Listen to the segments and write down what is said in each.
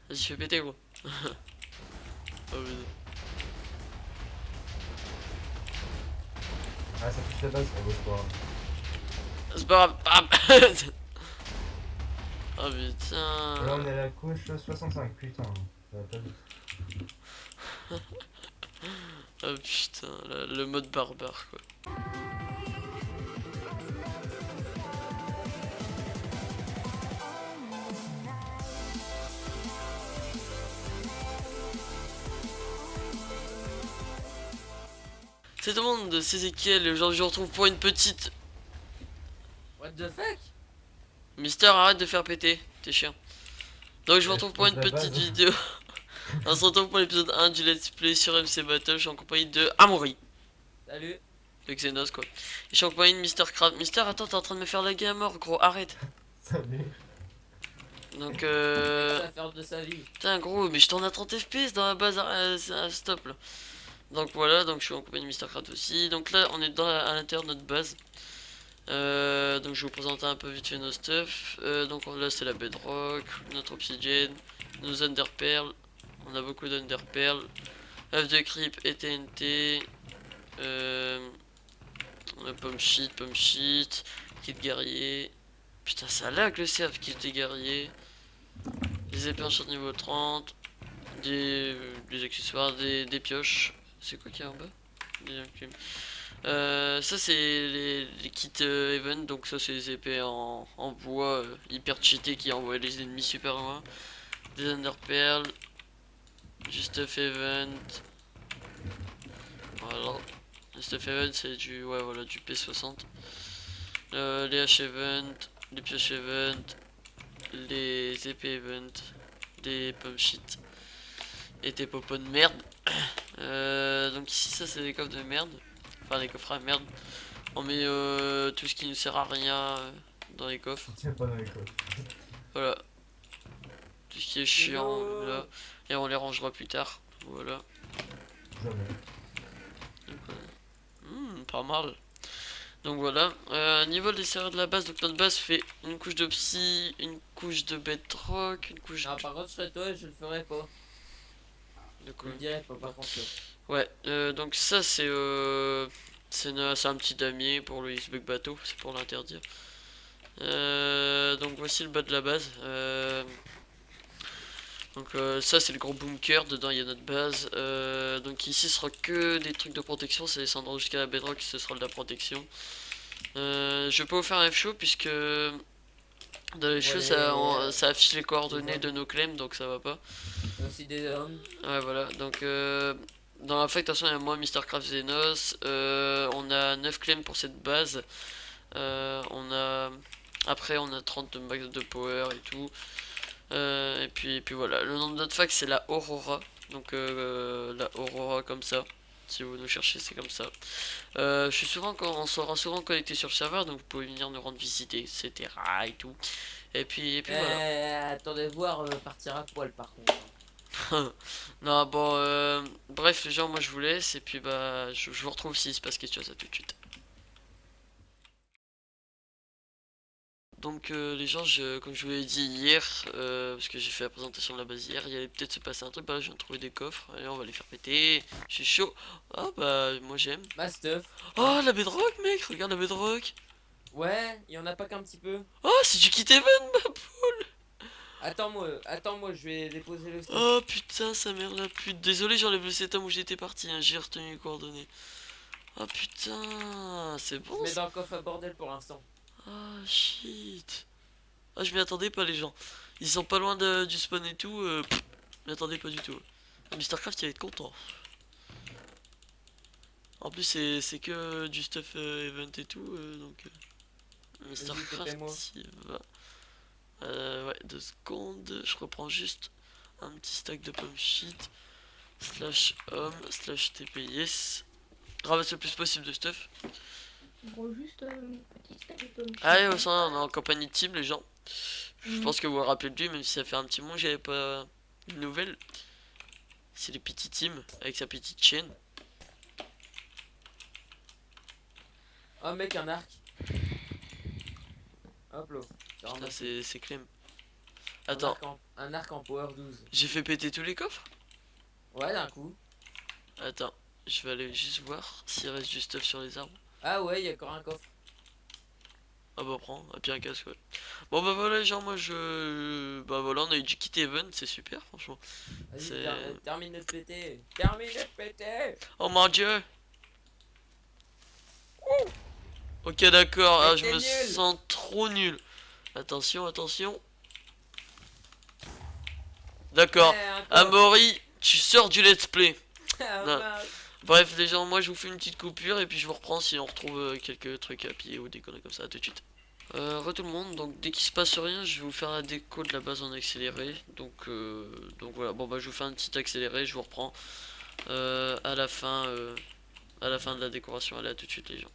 Vas-y, fais péter, gros. Oh putain. Ah, ça touche la base. Oh, bah, c'est pas grave. C'est pas grave. Ah. Oh Et là, on putain. est à la couche 65. Putain, ça va pas vite. Oh putain, le mode barbare quoi. C'est tout le monde, c'est Ezekiel et aujourd'hui je vous retrouve pour une petite... What the fuck? Mister, arrête de faire péter, t'es chiant. Donc je vous Ouais, je retrouve pour pose une la petite base. vidéo. On se retrouve pour l'épisode 1 du Let's Play sur MC Battle. Je suis en compagnie de Amaury, Salut. de Xenos quoi. Et je suis en compagnie de Mister Crab. Mister, attends, t'es en train de me faire laguer à mort, gros, arrête. Salut. Donc Qu'est-ce que ça va faire de sa vie? putain gros, mais je t'en ai 30 FPS dans la base, stop là. Donc voilà, donc je suis en compagnie de Mister Crab aussi. Donc là on est à l'intérieur de notre base. Donc je vais vous présenter un peu vite fait nos stuff. Donc là c'est la bedrock, notre obsidienne, nos underpearls. On a beaucoup d'underpearls. œuf de creep et TNT. On a pomme shit, kit guerrier. Putain ça lag le cerf, kit des guerriers. Des épées enchantes niveau 30. Des accessoires, des pioches. C'est quoi qu'il y a en bas? Ça c'est les kits event, donc ça c'est les épées en bois hyper cheaté qui envoient les ennemis super loin. Des underpearls, du stuff event. Voilà. Le stuff event c'est du ouais voilà du P60. Les H event, les pioches event, les épées event, des pump shit et des popos de merde. Donc ici ça c'est des coffres de merde. Enfin des coffres à merde. On met tout ce qui ne sert à rien dans les coffres. Tiens pas dans les coffres. Voilà. Tout ce qui est chiant là. Et on les rangera plus tard. Voilà. Jamais. Pas mal. Donc voilà. Niveau des serrures de la base, donc notre base fait une couche de psy, une couche de bedrock, une couche Non, par contre, je serais toi, je le ferais pas. de Je quoi. le dirais pas, par contre. Ouais, donc ça c'est un petit damier pour le X-Bug bateau, c'est pour l'interdire. Donc voici le bas de la base. Donc ça c'est le gros bunker, dedans il y a notre base. Donc ici ce sera que des trucs de protection, ça descendra jusqu'à la bedrock, ce sera de la protection. Je vais pas vous faire un F-show puisque dans les shows ça affiche les coordonnées de nos claims, donc ça va pas. Aussi des hommes. Ouais voilà, donc dans la fac de toute façon il y a moi, Mistercraft Zenos, on a 9 claims pour cette base. Après on a 30 de max de power et tout. Et puis voilà, le nom de notre fac c'est la Aurora. Donc la Aurora comme ça. Si vous nous cherchez c'est comme ça. On sera souvent connecté sur le serveur, donc vous pouvez venir nous rendre visiter, etc. et tout. Et puis voilà. Attendez voir partir à poil, par contre. Non bon bref les gens, moi je vous laisse et puis bah je vous retrouve s'il se passe quelque chose, à tout de suite. Donc les gens, comme je vous l'ai dit hier, parce que j'ai fait la présentation de la base hier, il allait peut-être se passer un truc. Bah là je viens de trouver des coffres, allez on va les faire péter. Je suis chaud. Ah bah moi j'aime. Ma stuff. Oh la bedrock mec, regarde la bedrock. Ouais, il y en a pas qu'un petit peu. Oh c'est du kit event ma poule. Attends-moi, je vais déposer le stuff. Oh putain sa mère la pute. Désolé j'enlève le setum où j'étais parti, hein. J'ai retenu les coordonnées. Oh putain c'est Je bon mets ça. dans le coffre à bordel pour l'instant. Ah shit. Ah je m'y attendais pas les gens. Ils sont pas loin du spawn et tout. Je m'y attendais pas du tout. Ah, Mistercraft il va être content. En plus c'est que du stuff event et tout. Donc Mistercraft moi. il va. Ouais 2 secondes. Je reprends juste un petit stack de pomme shit. Slash home slash TPS. Ramasse le plus possible de stuff. Gros, juste une petite stack de pommes. Allez au sein on est en compagnie de team les gens. Je pense que vous vous rappelez de lui, même si ça fait un petit moment que j'avais pas une nouvelle. C'est les petits teams avec sa petite chaîne. Oh mec, un arc. Hop là. Putain c'est Clem. Attends, Un arc en power 12. j'ai fait péter tous les coffres? Ouais, d'un coup. Attends, je vais aller juste voir s'il reste du stuff sur les arbres. Ah ouais, il y a encore un coffre. Ah bah prends, et puis un casque, ouais. Bon bah voilà, genre moi je... Bah voilà, on a eu du kit event, c'est super franchement. Vas-y, C'est... termine de te péter. Termine de te péter. Oh mon dieu. Ok d'accord, Mais ah, je t'es me nul. sens trop nul. Attention, attention. D'accord. Ouais, un coffre. Amaury, tu sors du let's play. Ah, Non. mince. Bref les gens, moi je vous fais une petite coupure et puis je vous reprends si on retrouve quelques trucs à piller ou des conneries comme ça, à tout de suite. Re tout le monde, donc dès qu'il se passe rien, je vais vous faire la déco de la base en accéléré. Donc voilà, bon bah je vous fais un petit accéléré, je vous reprends à la fin de la décoration. Allez, à tout de suite les gens.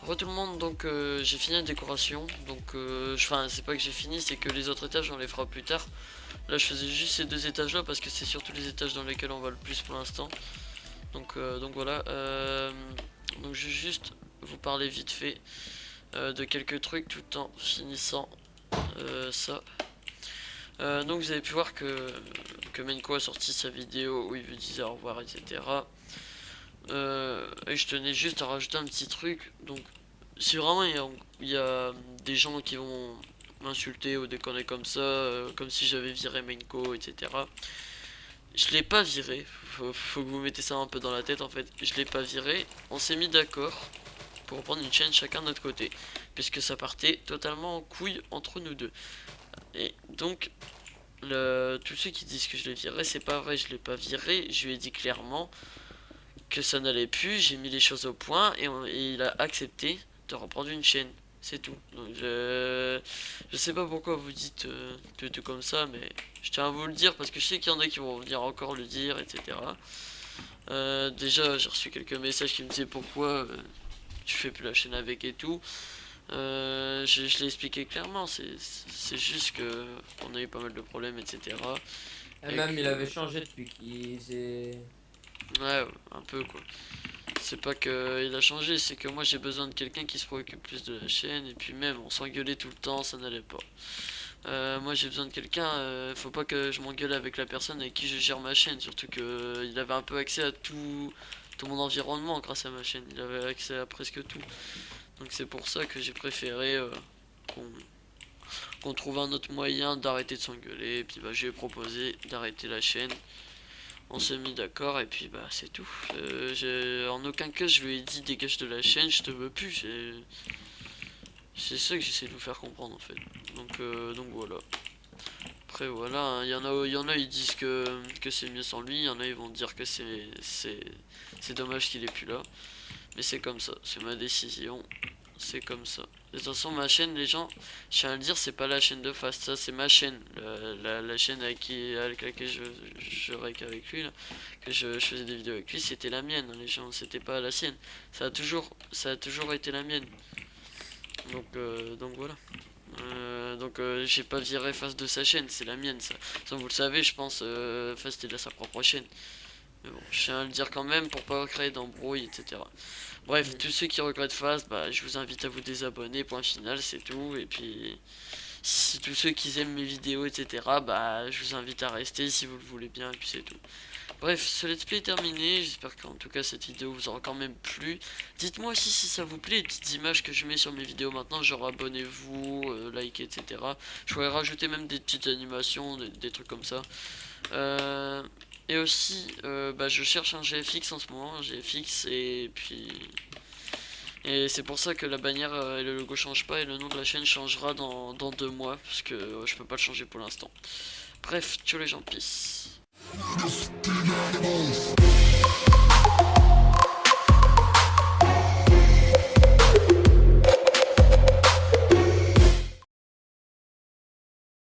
Re tout le monde, donc j'ai fini la décoration, donc enfin c'est pas que j'ai fini, c'est que les autres étages on les fera plus tard. Là je faisais juste ces deux étages là parce que c'est surtout les étages dans lesquels on va le plus pour l'instant. Donc voilà, donc je vais juste vous parler vite fait de quelques trucs tout en finissant ça. Donc vous avez pu voir que Menko a sorti sa vidéo où il vous disait au revoir, etc. Et je tenais juste à rajouter un petit truc. Donc si vraiment il y a des gens qui vont m'insulter ou déconner comme ça, comme si j'avais viré Menko, etc. Je l'ai pas viré, faut que vous mettez ça un peu dans la tête en fait. Je l'ai pas viré, on s'est mis d'accord pour reprendre une chaîne chacun de notre côté, puisque ça partait totalement en couille entre nous deux. Et donc tous ceux qui disent que je l'ai viré, c'est pas vrai, je l'ai pas viré. Je lui ai dit clairement que ça n'allait plus, j'ai mis les choses au point et il a accepté de reprendre une chaîne, c'est tout. Donc je sais pas pourquoi vous dites tout comme ça, mais je tiens à vous le dire parce que je sais qu'il y en a qui vont venir encore le dire, etc. Déjà j'ai reçu quelques messages qui me disaient pourquoi tu fais plus la chaîne avec et tout. Je l'ai expliqué clairement, c'est juste que on a eu pas mal de problèmes, etc. Et même il avait changé depuis qu'il s'est... Ouais, un peu quoi. C'est pas que il a changé, c'est que moi j'ai besoin de quelqu'un qui se préoccupe plus de la chaîne. Et puis même, on s'engueulait tout le temps, ça n'allait pas. Moi j'ai besoin de quelqu'un, faut pas que je m'engueule avec la personne avec qui je gère ma chaîne. Surtout que il avait un peu accès à tout mon environnement grâce à ma chaîne. Il avait accès à presque tout. Donc c'est pour ça que j'ai préféré qu'on trouve un autre moyen d'arrêter de s'engueuler. Et puis bah j'ai proposé d'arrêter la chaîne. On s'est mis d'accord et puis bah c'est tout. En aucun cas je lui ai dit dégage de la chaîne, je te veux plus. C'est ça que j'essaie de vous faire comprendre en fait. Donc voilà. Après voilà, hein, il y en a ils disent que c'est mieux sans lui, il y en a ils vont dire que c'est dommage qu'il est plus là. Mais c'est comme ça, c'est ma décision, c'est comme ça. De toute façon ma chaîne, les gens, je tiens à le dire, c'est pas la chaîne de Fast, ça c'est ma chaîne. La chaîne avec laquelle je rec avec lui, là, que je faisais des vidéos avec lui, c'était la mienne, hein, les gens, c'était pas la sienne. Ça a toujours été la mienne. Donc voilà. J'ai pas viré Fast de sa chaîne, c'est la mienne ça. Ça vous le savez, je pense, Fast il a sa propre chaîne. Mais bon, je tiens à le dire quand même pour pas créer d'embrouille, etc. Bref, tous ceux qui regrettent Fast, bah, je vous invite à vous désabonner, point final, c'est tout. Et puis, si tous ceux qui aiment mes vidéos, etc., bah, je vous invite à rester si vous le voulez bien, et puis c'est tout. Bref, ce let's play est terminé, j'espère qu'en tout cas cette vidéo vous aura quand même plu. Dites-moi aussi si ça vous plaît, les petites images que je mets sur mes vidéos maintenant, genre abonnez-vous, likez, etc. Je pourrais rajouter même des petites animations, des trucs comme ça. Et aussi, bah, je cherche un GFX en ce moment, un GFX, et puis... Et c'est pour ça que la bannière et le logo changent pas, et le nom de la chaîne changera dans 2 mois, parce que je peux pas le changer pour l'instant. Bref, ciao les gens, peace.